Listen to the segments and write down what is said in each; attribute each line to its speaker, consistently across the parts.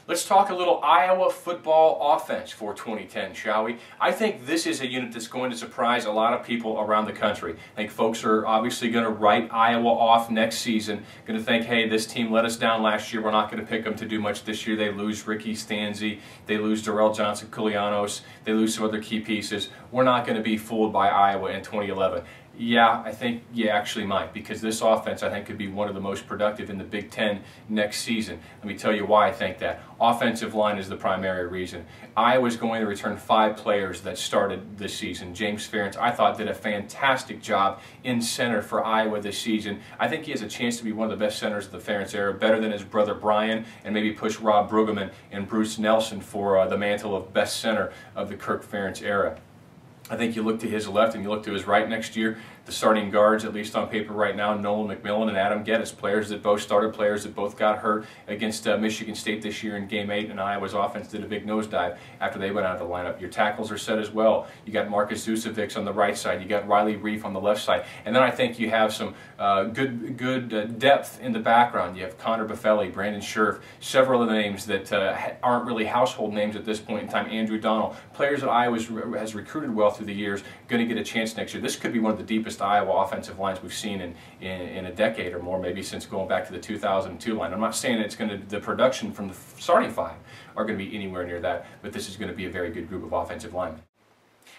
Speaker 1: Let's talk a little Iowa football offense for 2010, shall we? I think this is a unit that's going to surprise a lot of people around the country. I think folks are obviously going to write Iowa off next season, going to think, hey, this team let us down last year, we're not going to pick them to do much this year. They lose Ricky Stanzi, they lose Darrell Johnson-Koulianos, they lose some other key pieces. We're not going to be fooled by Iowa in 2011. Yeah, I think you actually might, because this offense, I think, could be one of the most productive in the Big Ten next season. Let me tell you why I think that. Offensive line is the primary reason. Iowa's going to return 5 players that started this season. James Ferentz, I thought, did a fantastic job in center for Iowa this season. I think he has a chance to be one of the best centers of the Ferentz era, better than his brother Brian, and maybe push Rob Brueggemann and Bruce Nelson for the mantle of best center of the Kirk Ferentz era. I think you look to his left and you look to his right next year. The starting guards, at least on paper right now, Nolan McMillan and Adam Geddes, players that both started, players that both got hurt against Michigan State this year in Game 8, and Iowa's offense did a big nosedive after they went out of the lineup. Your tackles are set as well. You got Marcus Zusevics on the right side. You got Riley Reif on the left side. And then I think you have some good depth in the background. You have Connor Buffelli, Brandon Scherf, several of the names that aren't really household names at this point in time. Andrew Donnell, players that Iowa has recruited well through the years, going to get a chance next year. This could be one of the deepest Iowa offensive lines we've seen in a decade or more, maybe since going back to the 2002 line. I'm not saying it's going to, the production from the starting 5 are going to be anywhere near that, but this is going to be a very good group of offensive linemen.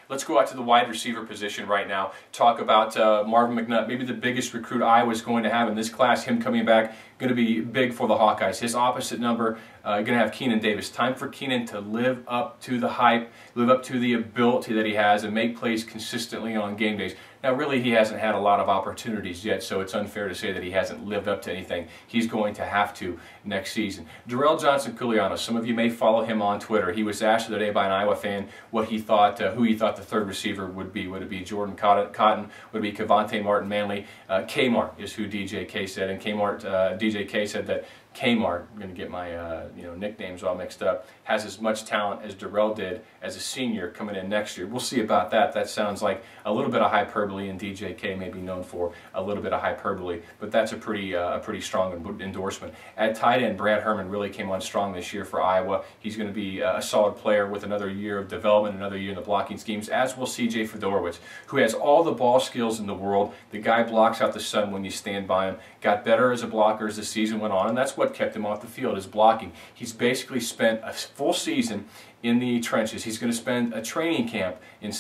Speaker 1: Let's go out to the wide receiver position right now. Talk about Marvin McNutt, maybe the biggest recruit Iowa's going to have in this class. Him coming back, going to be big for the Hawkeyes. His opposite number, going to have Keenan Davis. Time for Keenan to live up to the hype, live up to the ability that he has, and make plays consistently on game days. Now, really, he hasn't had a lot of opportunities yet, so it's unfair to say that he hasn't lived up to anything. He's going to have to next season. Darrell Johnson-Koulianos, some of you may follow him on Twitter. He was asked the other day by an Iowa fan what he thought, who he thought the third receiver would be. Would it be Jordan Cotton? Would it be Cavante Martin-Manley? Kmart is who DJK said, and DJK said that Kmart, I'm going to get my nicknames all mixed up, has as much talent as Darrell did as a senior coming in next year. We'll see about that. That sounds like a little bit of hyperbole, and DJK may be known for a little bit of hyperbole, but that's a pretty strong endorsement. At tight end, Brad Herman really came on strong this year for Iowa. He's going to be a solid player with another year of development, another year in the blocking schemes, as will CJ Fedorowicz, who has all the ball skills in the world. The guy blocks out the sun when you stand by him. Got better as a blocker as the season went on, and that's what kept him off the field, is blocking. He's basically spent a full season in the trenches. He's going to spend a training camp in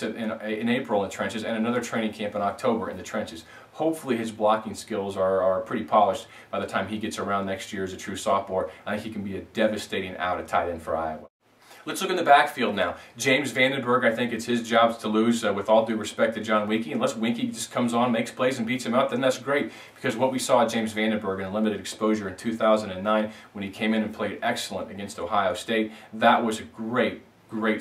Speaker 1: April in the trenches and another training camp in October in the trenches. Hopefully his blocking skills are pretty polished by the time he gets around next year as a true sophomore. I think he can be a devastating out at tight end for Iowa. Let's look in the backfield now. James Vandenberg, I think it's his job to lose, with all due respect to John Winkie. Unless Winkie just comes on, makes plays, and beats him out, then that's great. Because what we saw at James Vandenberg in limited exposure in 2009, when he came in and played excellent against Ohio State, that was a great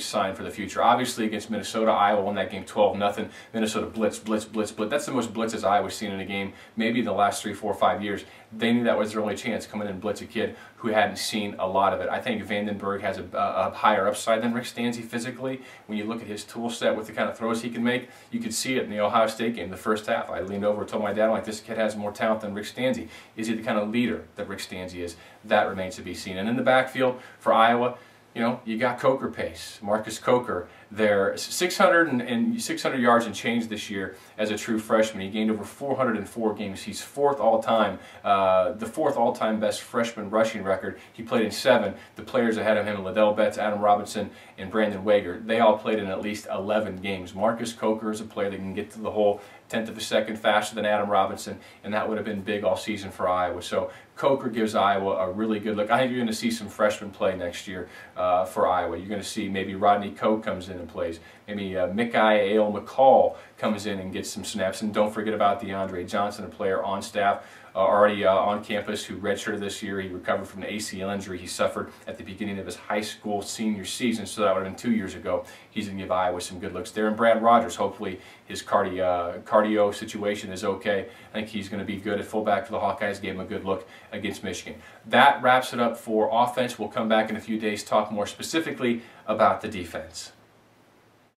Speaker 1: sign for the future. Obviously against Minnesota, Iowa won that game 12-0. Minnesota blitz. That's the most blitzes Iowa's seen in a game maybe in the last 3, 4, 5 years. They knew that was their only chance, come in and blitz a kid who hadn't seen a lot of it. I think Vandenberg has a higher upside than Rick Stanzi physically. When you look at his tool set with the kind of throws he can make, you could see it in the Ohio State game, the first half. I leaned over and told my dad, I'm like, this kid has more talent than Rick Stanzi. Is he the kind of leader that Rick Stanzi is? That remains to be seen. And in the backfield for Iowa, you got Coker pace. Marcus Coker, there 600 yards and change this year as a true freshman. He gained over 404 games. He's fourth all-time, the fourth all-time best freshman rushing record. He played in 7. The players ahead of him, Liddell Betts, Adam Robinson, and Brandon Wager, they all played in at least 11 games. Marcus Coker is a player that can get to the hole 1/10 of a second faster than Adam Robinson, and that would have been big all season for Iowa. So Coker gives Iowa a really good look. I think you're going to see some freshmen play next year for Iowa. You're going to see maybe Rodney Coe comes in and plays. Maybe Mikai Ale McCall comes in and gets some snaps. And don't forget about DeAndre Johnson, a player on staff, already on campus, who redshirted this year. He recovered from an ACL injury he suffered at the beginning of his high school senior season, so that would have been 2 years ago. He's going to give Iowa some good looks there. And Brad Rogers, hopefully his cardio situation is okay. I think he's going to be good at fullback for the Hawkeyes. Gave him a good look against Michigan. That wraps it up for offense. We'll come back in a few days, talk more specifically about the defense.